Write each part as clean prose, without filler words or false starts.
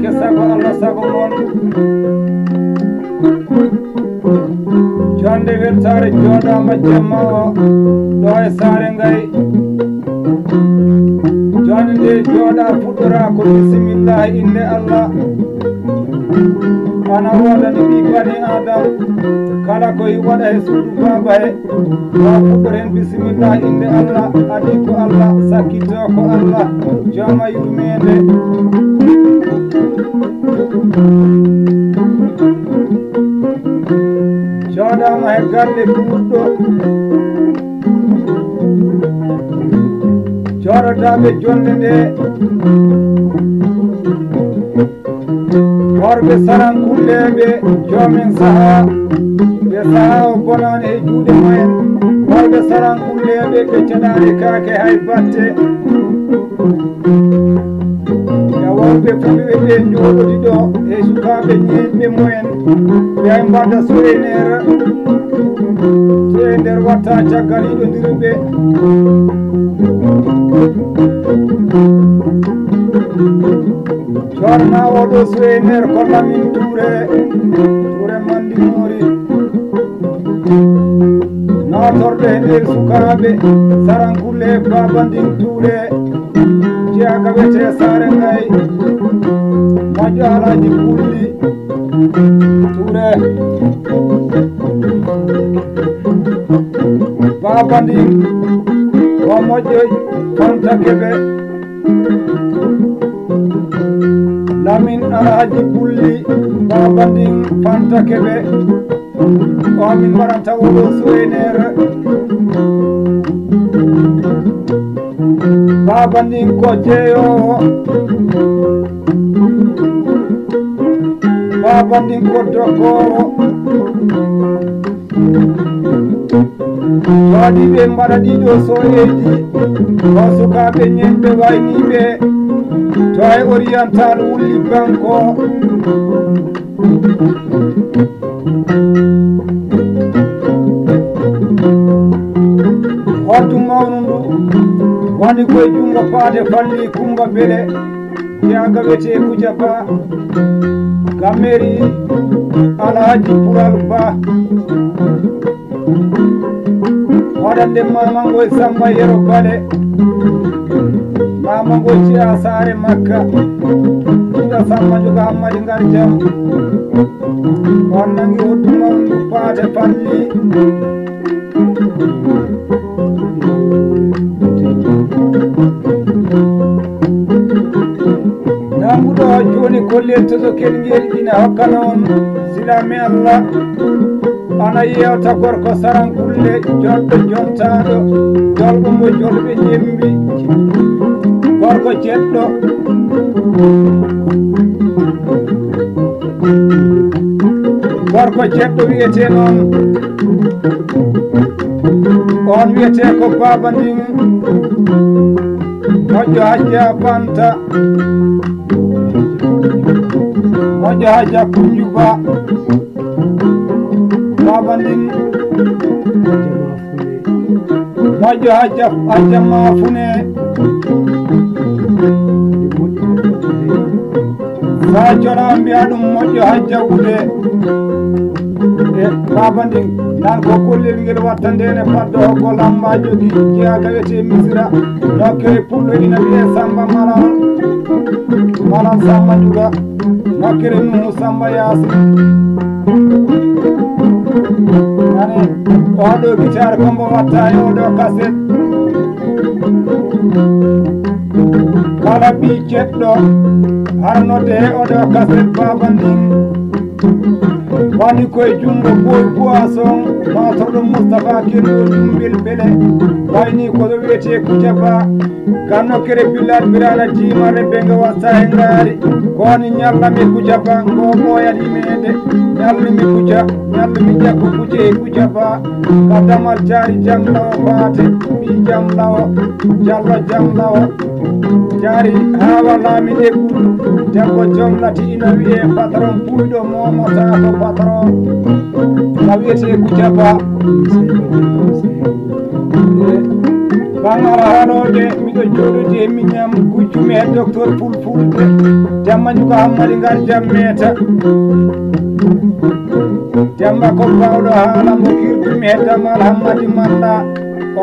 Ke sago Allah sago mon jonde weltare joɗama jamma o ɗo e saare ngay jonde nde joɗa fuɗɗora ko bisimillah inde Allah ana wodani ɓi bani adam kala koye waɗa e suudu baba he wa fuɗɗor hen bisimillah inde Allah adi ko Allah sakkito ko Allah joma yurmede joɗama e galle kuɗɗo joɗotaɓe jonde nde worɓe sarankulleɓe jomin saaha ɓe saaha o bonani e juuɗe mumen worɓe sarankulleɓe ɓe caɗani kaake hay batte worɓe fulɓe ɓe jooɗodi ɗo e sukaɓe ñiɓɓe mumen ɓe ay mbadda soyenere so e nder watta caggal yiɗodiriɓe corna oɗo soyener ko Lamin Touré Mandimori notorɗo e nder sukaɓe sarankulle Babandin Touré jeyaga wiyete saare ngay moƴƴo Alaji Pulli Touré Babandin ko moƴƴo Fanta Kebe Lamin Alaji Pulli Babandin Fanta Kebe o min mbaɗanta oɗo soyenere Babandin ko jeeyowo Babandin ko dokkowo waɗi ɓe mbaɗa ɗiɗo soyeji ko sukaɓe ñemɓe wayniɓe to e oriental wulli banko hoddu mawnu ndu woni koye jungo paade falli Kumba Bele jeyaga wiyete Kuja Ba gammeri Alhaji Pural Ba waɗande mamangoy Samba Yero Bale mamangoy ciya saare Makka ɗiɗo Samba joga Hammadi ngar jam on nangi hoddu mawnu paade falli nanguɗo joni kolleltoto kelngel ina hokkana on silami Allah ana yewta gorko sarankulle joɗɗo jontaɗo jolɓo mo jolɓe ñembi gorko jeɗɗo wiyete noon on wiyete ko Babandin moƴƴo Hajja Fanta moƴƴo Hajja Kunju Ba Babandin moƴƴo Hajja Mafune sa jola mbiya ɗum moƴƴo Hajja Wude e Babandin nan ko kollel ngel watta ndene faddo hokko lamba jogi jeyaga wiyete Misira nokkere pullo ina wiye Samba Malal Samba Juga nokkere Nuhu Samba Yasi nane oɗo guitare kombo watta e oɗo kaset kala ɓi ceɗɗo harnode e oɗo kaset Babandin wani koye jungo Boy Boisson matorɗo Moustapha Kello Jumbel Bele wayni koɗo wiyete Kujaba kanno kere billal birana jimare benga wasa e ngaari koni ñallami Kujaba ngo ɓoyat yimede ñallumi Kuja ñallumi jakko Kuje e Kujaba ka damal jaari jamlawo faate ɓi jamlawo jallo jamlawo jaari hawa laami ɗeggudu debbo jomlati ina wiye patron puyɗo momota ko patron ka wiyete Kujaba bangara hanoje miɗo joɗodi e miñam guccumi e docteur fulfulde jamma juga hammadi ngar jammeta jamma ko bawɗo haala mo kirtumi e damal hammadi manda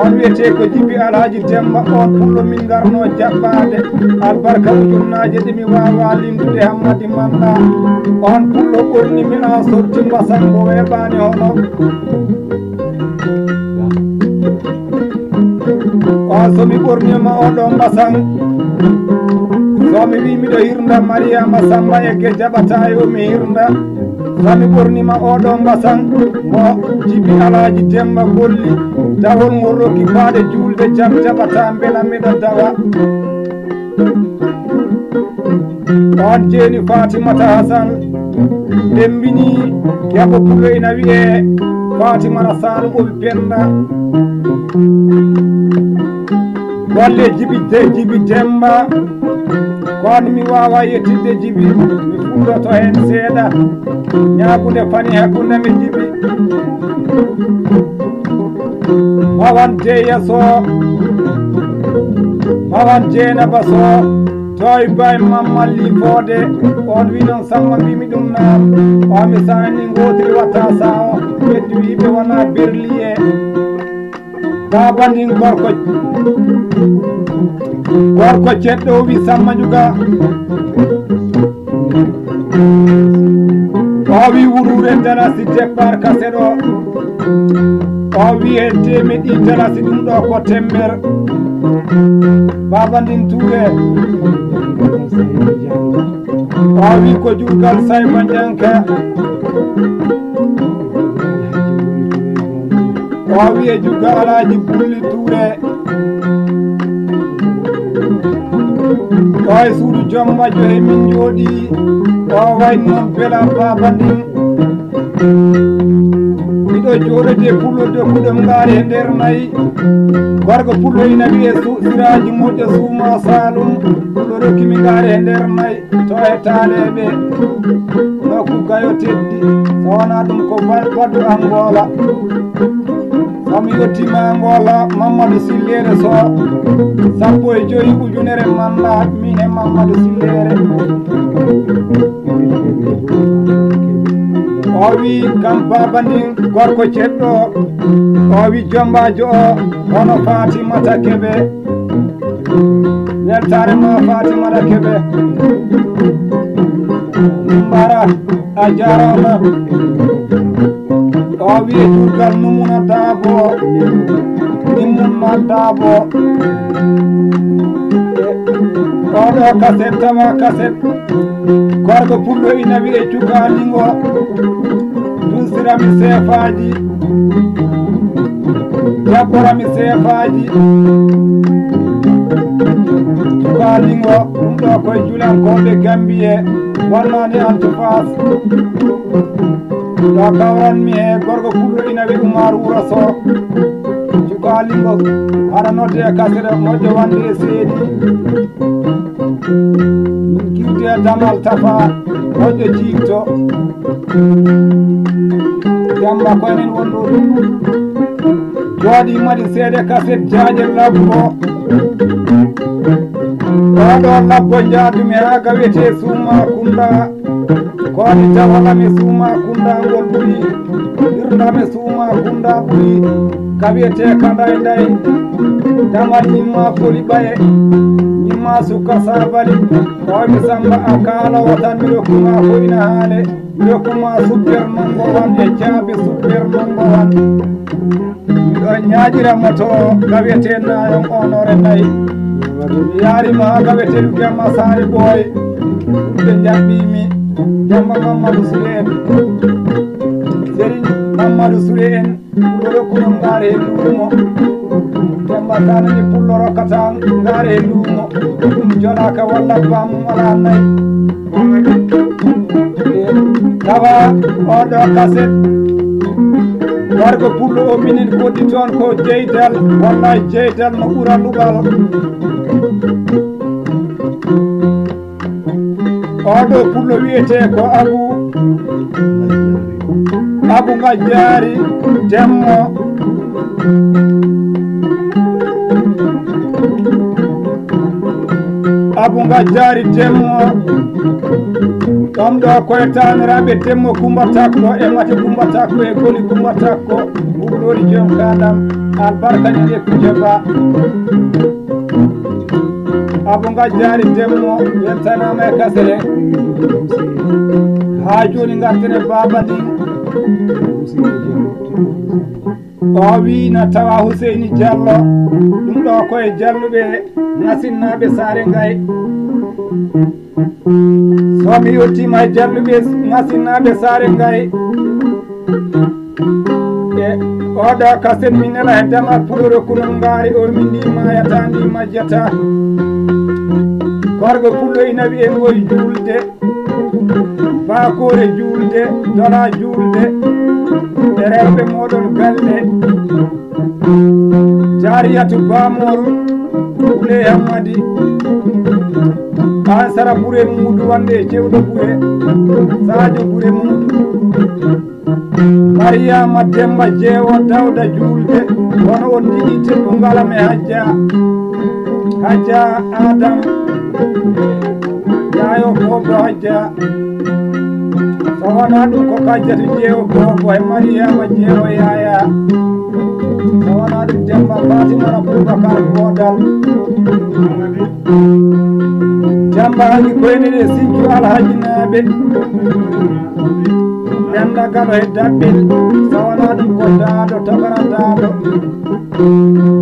on wiyete ko Jibi Alhaji Demba on pullo min garno jaɓɓade albarka ujunnaje ɗi mi wawa limtude hammadi manda on pullo ɓorni mi an sorti mbasan mo weɓani hono on somi ɓornima oɗo mbasan somi wi miɗo hirda Mariama Samba Egge jaɓata yo mi hirda somi ɓornima oɗo mbasan mo Jibi Alhaji Demba golli dawol ngol rokki faade julde jam jaɓata beela miɗo dawa on jeeni Fatimata Hasan dembini yabo pullo ina wiye Fatimata Sall ɓoɓi Penda golle Jibi Demba kono mi wawa yettinde Jibi mi fundoto hen seeɗa ñagude fani hakkunde mi Jibi mawan Jeeya so mawan Jeenaba so toy bay mammalli foode on wi noon samma mbimi ɗum naam o mi sani gotiri watta sawo heddi wiɓe wona berli e babandin gorko ceɗɗo o wi Samma Juga o wi wurure dalasi départ kaset o wi e temeɗɗi dalasi ɗum ɗo ko temmer babandin Touré o wi ko jurgal Sayba Janka o wiye Juga Alhaji Bulli Touré o e suudu jommajo he min jooɗi o wayni noon bela babandin miɗo jooɗode pullo dokkuɗom ngaari e nder nayi gorko pullo ina wiye siraji moƴƴo suuma Salum pullo rokkimi ngaari e nder nayi to e taaleɓe nokku gayo teddi so wona ɗum ko baddu Angola somi yettima Angola Mamadou Sillere so 15 ujunere manda min e Mamadou Sillere o wi kam babandin gorko ceɗɗo o wi jombajo o hono Fatimata Keɓe weltare ma Fatimata Keɓe mbara a jarama o wiye jurgal Numuna Dabo Numuna Dabo oɗo kaset tawa kaset gorko pullo ina wiye cukalingo dusirami seefaji jabborami seefaji cukalingo ɗum ɗo koye julankoɓe Gambie wonnani Antufas ɗo kawranmi he gorko pullo ina wi Oumar Wuro So cukalingo haɗa nodde e kasere moƴƴo wande e seedi min kirti e Damal Tafa moƴƴo jiigto Demba koyenen wonɗo ɗum jooɗi maɗi seede kaset jaaje labbo oɗo labbo jaadumi ha ga wiyete Suuma Kunda koni tawalami Suuma Kunda ngol ɓuuri hirnami Suuma Kunda ɓuuri ka wiyete Kanday Nday damal ñimma Foli Ɓaye ñimma Sukka Sabali oymi Samba a kaalawo tan mi rokkuma fo ina haale mi rokkuma super nongo wan e caabi super nongo wan miɗo ñaaƴiramo to ka wiyete Nayon Onore Nday mi yaarima ha ka wiyete Lugema Sari Boy ɓe jaɓɓimi Demba Mamadou Souré en Serigne Mamadou Souré en ɓuɗo rokkunom ngaari e luumo Demba Sanani pullo rokkata ngaare e luumo ɗum joɗaka walla bamum wala nayi tawa oɗo kaset wargo pullo o minin koddi toon ko jeydal walla jeydal no ɓura luɓal oɗo pullo wiyete ko Abu Ngajari Demmo Abu Ngajari Demmo ɗum ɗo koye taniraɓe Demmo Kumba Takko e mate Kumba Takko e goli Kumba Takko ɓuɓɗori joom kaɗam albarka ñande kuje ba Abu Ngajari Demmo weltanama e kasere ha joni gartene baba ɗin o wina tawa Huseyni Diallo ɗum ɗo koye jalluɓe ngasinnaɓe saare ngay somi yettima e jalluɓe ngasinnaɓe saare ngay e oɗo kasen min nela e dama pulore kunol ngaari o min ndi mayata ndi majjata korgo pullo inawi en woyi julde bakore julde dola julde e rewɓe moɗon galle jariyatu bamol ɓule hammadi an sara ɓure mudu wande e cewɗo ɓure sadio ɓure mudu Mariama Demba Jeewo Dawda julde kono on jiɗi teddungalam e hajja Adam yayo bobo hajja so wona ɗum ko kajjatu Jeewo bobo e Mariama Jeewo yaya so wona ɗum Demba Fatimata Boubacar Godal jamba hanki koynede Sinthiou Alhaji naɓe Dendagalo e Dabbil so wona ɗum ko Daado Tabara Daado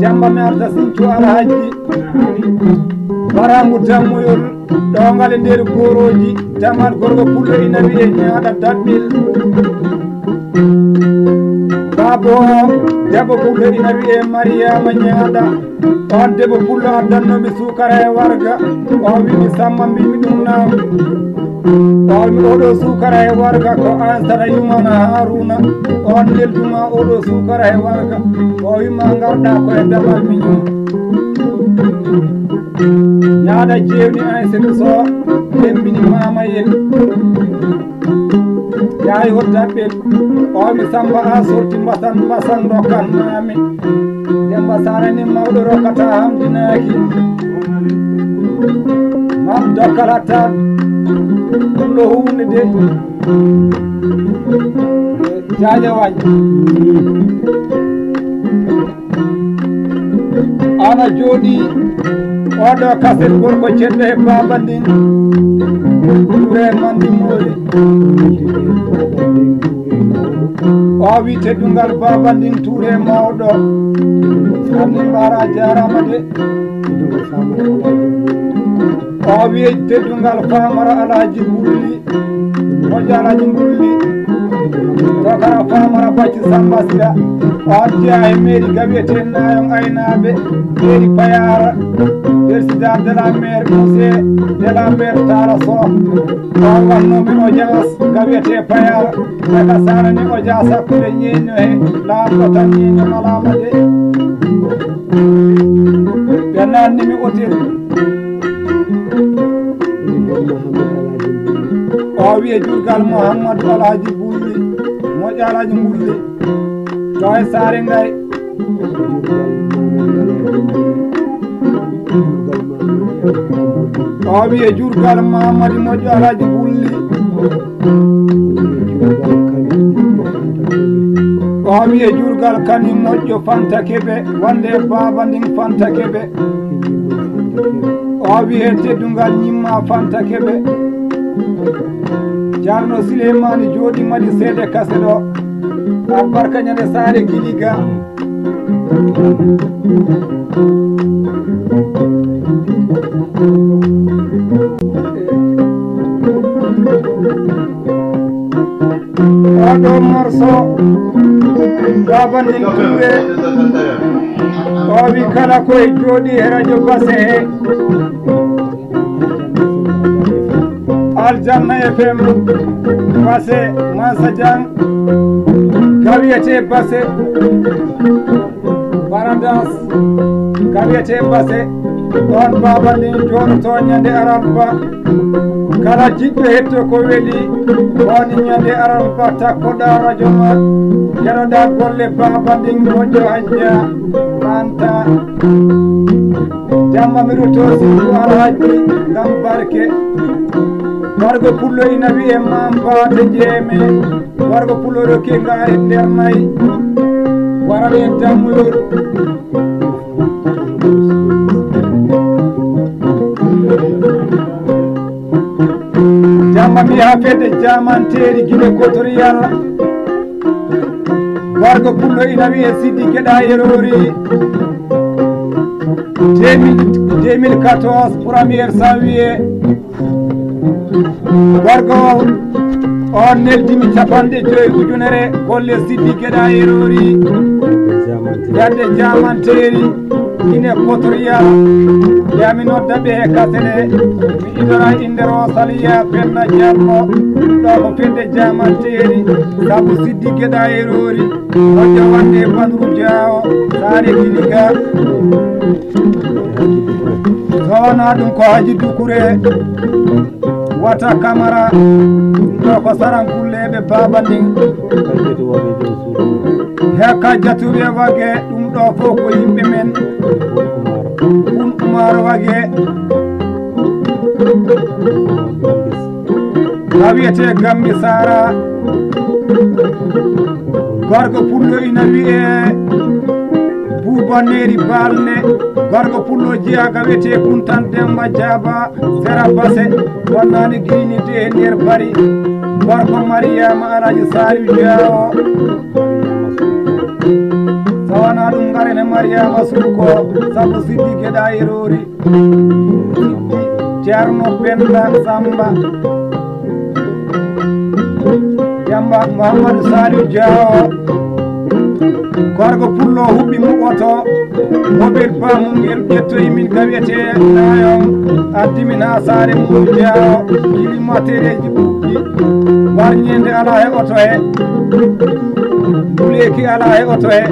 jamba mi arta Sinthiou Alhaji Barangu Dammoyol ɗongal e nder goroji damal gorgo pullo inawi e ñaaɗa Dabbil babo debbo pullo inawi e Mariama ñaaɗa on debbo pullo addannomi sukara e warga o wimi Samba mbimi ɗum nam mi oɗo sukara e warga ko an saɗa yumana Haruna on nelduma oɗo sukara e warga o wima garɗa koye damal miñum ñaaɗa jewni Aïssatou Sow lembini mamayel yayi ho Dabɓel o mi Samba a sorti mbasan dokkan mami Demba Sarani mawɗo rokkata hamdinaki mam dokkalata ɗum ɗo hunde de jaja wañ ana jooɗi oɗo kaset gorko ceɗɗo e baba ndin ɓure mandi mooli o wi teddungal baba ndin Touré mawɗo anni mbara jarama de o wi teddungal Famara Alaji Bulli moƴƴo Alaji Bulli tokara Famara Bacci Samba Sila o jeeya e mairie gawiyete nayon aynaɓe mairie Payara président de la maire conseil de la maire Tala Sow o wannomi audience gawiyete Payara eka sanani audience hakkude ñeño he laamɗo tan ñeño malama de ɓe nannimi hôtel o wiye jurgal Mouhamadou Alhaji Bulli moƴƴo Alhaji Bulli to e saare ngay o wiye jurgal Mamadou moƴƴo Alhaji Bulli o wiye jurgal kani moƴƴo Fanta Keɓe wonde baba ndin Fanta Keɓe o wiye teddungal ñimma Fanta Keɓe Jarno Souleymane jooɗi maɗi seede kase ɗo albarka ñande saare Giliga oɗo morceau baba ndin Touré o wi kala koye jooɗi e radio Basse he Aljanna FM Basse Mansa Diang kawiyete Basse Paradise kawiyete Basse ɗon baba ni joɗoto ñande alarba kala jiɗɗo hetto ko weeli woni ñande alarba takkoɗa radio ma keɗoɗa golle baba ndin moƴƴo hajja anta jamma mi ruto sidu alhaji ngam barke wargo pullo ina wiye mam baate jeeme wargo pullo roki ngaari nder nayi warane dammuyor jamma mi ha fedde jamanteri guine kotoriyal wargo pullo ina wiye siddi geɗa yerori 2014 premiére janvier wargo on neldimi 50 ujunere golle siddi geɗa yerori yadde jamanteri ine kotoriya yami nodda ɓe e kasene mi idora indero saliya penna jalmo ɗo ko fedde jamanteri sabu siddi geɗa yerori moƴƴo wande badru diawo saare diliga sowona ɗum ko haji dukure wata camara ɗo ko sarankulleɓe baba ndin hekka jatuɓe wage ɗum ɗo fof ko yimɓe men Umar wage kawiyete Gambi Sara gorgo pullo ina wiye Bubaneri balne gorgo pullo jeyaga wiyete Kuntan Demba Diaba Sera Basse wonnani guinide e nder bari gorgo Mariama Alaji Saliou Diawo sawana ɗum garene Mariama Suko sabu siddi geɗa yerori siddi Ceerno Penda Samba Jamba Mouhamadou Saliou Diawo gorgo pullo huɓɓi mo oto mobil bamungel ƴettoyi min kawiyete nayon addimin ha saare mum Diawo jili matérieji ɓuɓɓi warñede ala e oto he buleki ala e oto he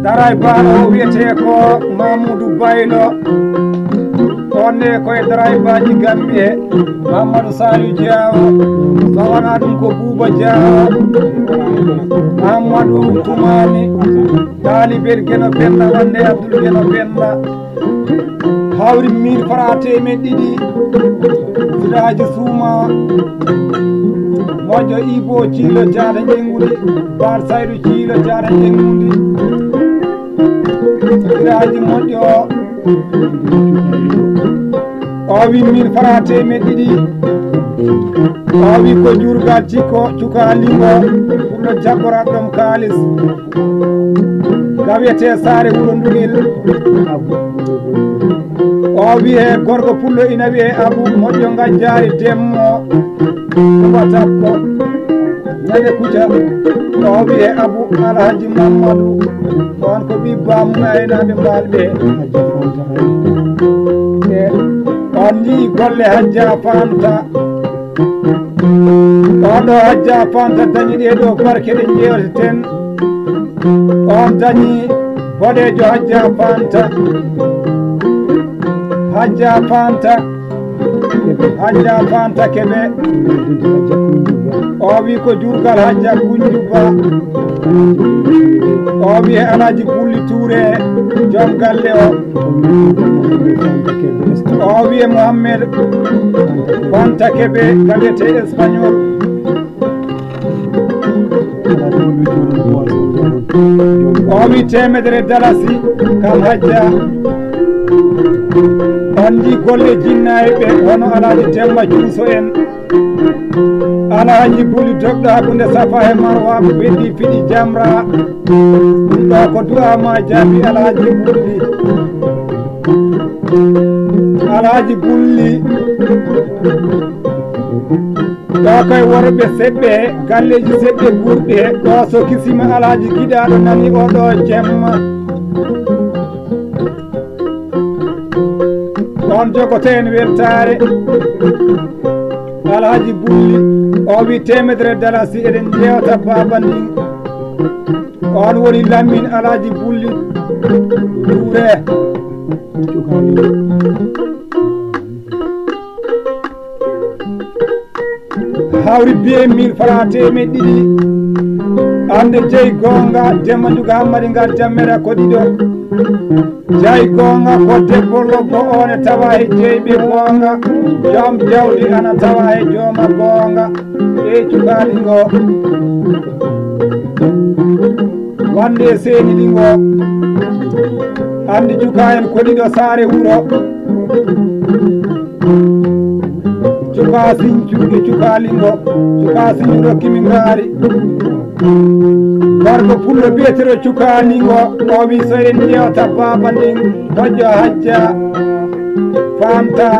daray baano o wiyete ko Mamoudou Baylo onne koye daray baji Gambi he Mamadou Saliou Diawo sawana ɗum ko Bouba Diawo Amadou Toumani talibel Gueno Penda wonde Abdoul Gueno Penda hawri 1000 francs temen ɗiɗi sidaji suuma moƴƴo Ibo Thilo Diatta Ƴengundi Bar Saydou Thilo Diatta Ƴengundi siraji moƴƴo o wi 1000 francs temen ɗiɗi o wi ko jurgal cikko cuka lingo pullo jaggorat ɗom kalis gawiyete saare wuuro ndugel o wiye gorgo pullo ina wiye Abou moƴƴo ngajjari demmo Touba Takko ñande kuca o wiye Abou Alhaji Mamadou on ko ɓi bamum aynaɓe mbalɓe e on yi golle Hajja Fanta oɗo Hajja Fanta dañi ɗeɗo barke ɗe jewteten on dañi boɗejo Hajja Fanta Hajja Fanta keɓe o wi ko jurgal Hajja Kunjuba o wi Alaji Bulli Touré joom galle o wiye Mohammed Fanta keɓe gawete Espagnol o wi temedere dalasi kam Hajja andi golle jinnaɓe hono Alaji Temba Juuso en Alaji Buli dogɗo hakkunde Safa e Marwa beddi fiɗi Jamra ɗum ɗo ko du'ama jaabi Alaji Bulli Alaji Bulli ɗo koye worɓe seɓɓe galleji seɓɓe ɓurɗe ɗo so kisima Alaji giɗaɗo nani oɗo jemma on jogoten weltare Alhaji Bulli o wi temedere dalasi eɗen jewta baba ndin on woni Lamine Alhaji Bulli Touré hawri biye 1000 francs temeɗɗe ɗiɗi ande jeyi gonga Demba Ndiouga Hammadi ngal jammere ko ɗiɗo jeyi gonga ko debbo lobbo one tawa e jeyiɓe gonga joom jawdi ana tawa e jooma gonga e cukaɗi ngo wande seeni ɗi ngo andi cuka en ko ɗiɗo saare wuro cuka Sinthiou e cuka Lingo cuka Sinthiou rokkimi ngaari Gargo pullo biyetero cuka Lingo o wi so en ƴewta baba ndin moƴƴo hajja famta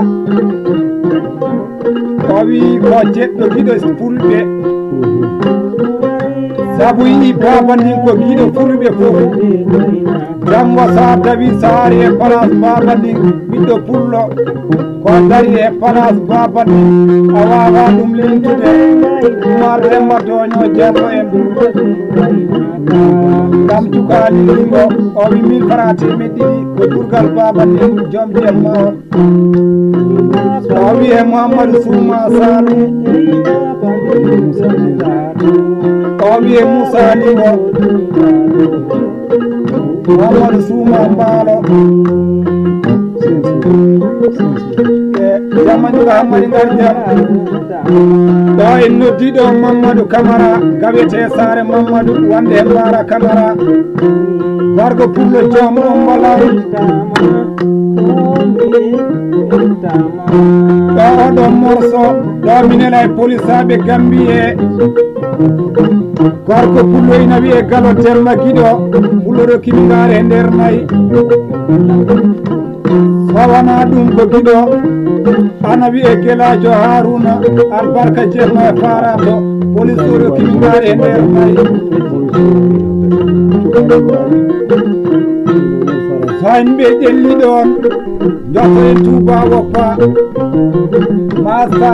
o wi ko jeɗɗo giɗo fulɓe sabu yi baba ndin ko giɗo fulɓe fof jammo sa dawi saari e place baba ndin ɓiɗɗo pullo ko dari e place baba ndin a wawa ɗum lentude Oumar Demba Doño Diallo en gam cukali Lingo o wi 1000 francs temeɗɗe ɗiɗi ko durgal baba ndin joom jemma o wi e Mouhamadou Souma Salum o wi e Moussa Lingo Mouhamadou Souma Mbaalo Demba Ndiouga Hammadi ngal jam ɗo en noddiɗo Mamadou Camara gawete sare Mamadou wande e Bara Camara wargo pullo joom Ombalaw ɗo oɗon morso ɗo minela e police aɓe Gambie gorko pullo ina wiye Gallo Demba Guiɗo pullo rokkimi ngaare e nder nayi fawana ɗum ko Guiɗo ana wiye Gelajo Haruna albarka ceerno e Farato police o rokkimi ngaare e nder nayi so en ɓe ƴelli ɗon jotto en Touba woppa masta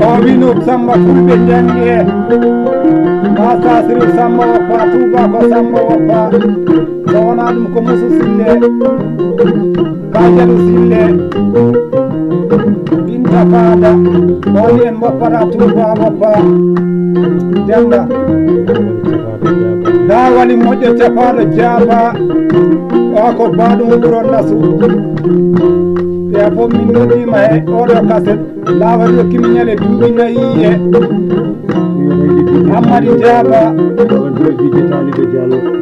o wino Samba fulɓe jangi masta Sirif Samba woppa Touba ko Samba woppa so wona ɗum ko Musu Sille Kajalu Sille Binta Fada woni en woppata Touba woppa Demba lawali moƴƴo capaɗo Jaaba o ko baɗum wuro Nasu te fof min noddima e oɗo kaset lawali rokkimi ñale duuɓi nayi e Hammadi Jaaba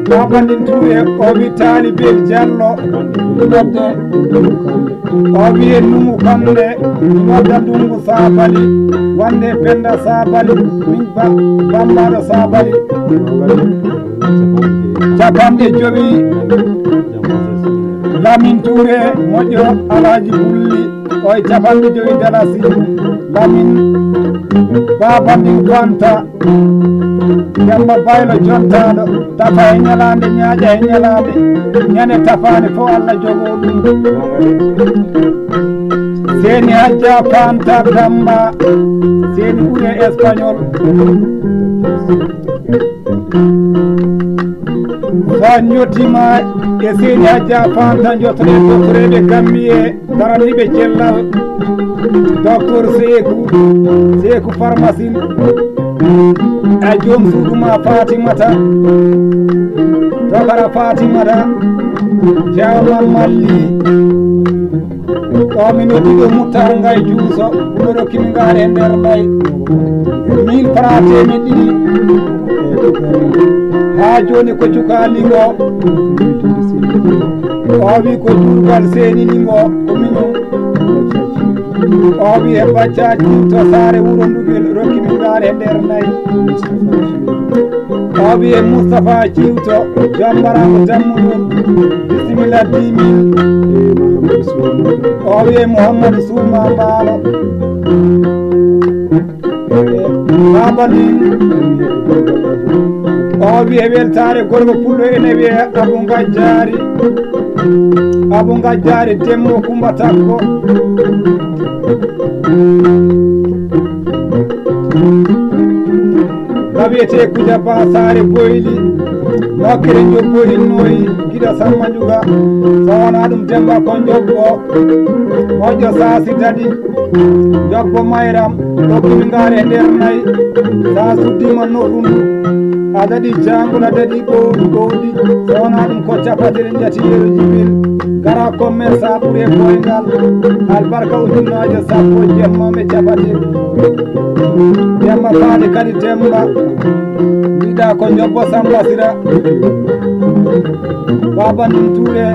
babandin Touré o wi Talibé Diallo nodde o wiye Numu Kande nodda Ndungu Sabali wande Penda Sabali min bambaɗo Sabali capanɗe jowi Lamine Touré moƴƴo Alhaji Bulli oye capanɗe jowi dalasi Lamine babandin Fanta Demba Baylo jontaɗo tafa e ñalande ñaaƴa e ñalande ñande tafani fo Allah jogo ɗum seni hajja Fanta Damba seni ɓuuri e espagnol so ñottima e seni hajja Fanta jottoɗe doctoreɓe Gambie daraniɓe cellal docteur Sekou pharmacie a joom suuduma Fatimata tokara Fatimata jawma malli o mi noddiɗo Moutar Ngay Juuso ɓuɗo rokkimi ngaare e nder nayi 1000 francs temeɗɗe ɗiɗi ha joni ko cuka Lingo o wi ko durgal Seni Lingo ko miñum o wi e baccaji to saare wuro Ndugel rokkimi ngaare e nder nayi o wi e Moustapha Ciwto jambarako dammuɗum bisimilla 10 000 o wi e Mouhamadou Souma Mbaalo babani o wi e weltare gorgo pullo ene wiye Abou Ngajjari Abu Ngajari Demmo Kumba Takko Gabiyete Kuja Basare Boyli Nokere Jobbo Hinnoyi Gida Samma Juga Sawana ɗum Demba kon Jobbo moƴƴo Saasi Dadi Jobbo Mayram ɗokkimi ngaare nder nayi sa suddima noɗum a daɗi jangula daɗi ɓowɗi sowona ɗum ko capatire jatiyeru Jibril gara commerce a ɓuuri koyngal albarka ujunnaje sappo jemmoɓe capatir jemma faade kadi Demba mbiɗa ko Jobbo Samba Sira Baba Ndum Touré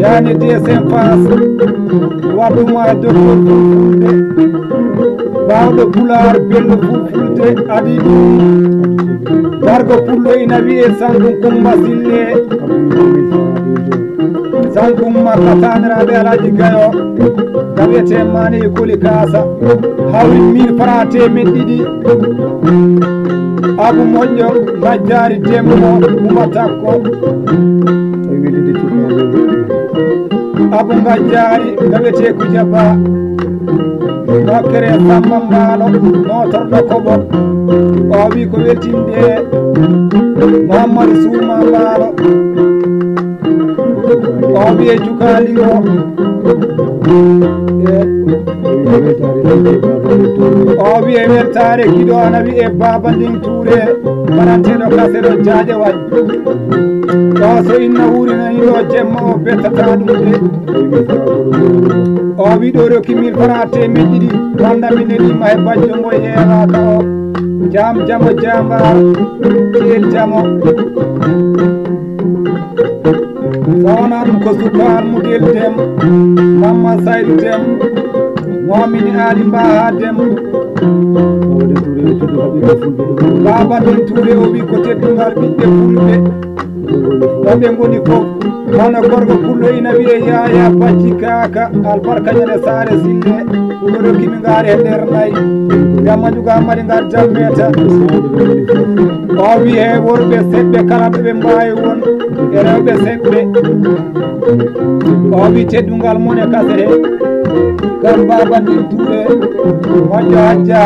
Jani DSM Pass waɗuma e docteur fulfulde bawɗo Pulaar belɗo fulfulde adi ɗum gargo pullo ina wiye Sankum Kumba Sille Sankum makka taniraɓe Alaji Gayo gawiyete mani e koli kaasa hawri 1000 francs temeɗɗiɗi Abu moƴƴo Ngajari Demmo Kumba Takko Abu Ngajari gawiyete Kuja Ba Nokere Samba Mbaalo notorɗo Koɓo o wi ko weltinde Mamadou Souma Mbaalo o wiye Jukalingo o wiye weltare kiɗo ana wiye Baba Nding Touré baranteɗo kaseɗo Jaaje Way ɗo so inna wurinani ɗo jemma o bettata ɗum de o wi ɗo rokki 1000 francs temeɗɗiɗi wandami nelima e bajjo ngo yeewaka o jam jamo jambar ceel jamo sowona ɗum ko Sukar Mudel Dem Mamma Saydou Dem Momini Ali Mbaha Dem Baba Nding Touré o wi ko teddungal ɓiɓɓe fulɓe ɗoɓe goni fof hono gorgo pullo ina wiye Yaya Bacci Kaka albarka ñande Saare Sille ɗum rokkimi ngaari e nder nayi jamma juga mbaɗi ngar jammeta o wi he worɓe seɗɓe kala ɓeɓe mbawi won e rewɓe seɗɓe o wi teddungal mon e kasere gam Baba Nding Touré moƴƴo hajja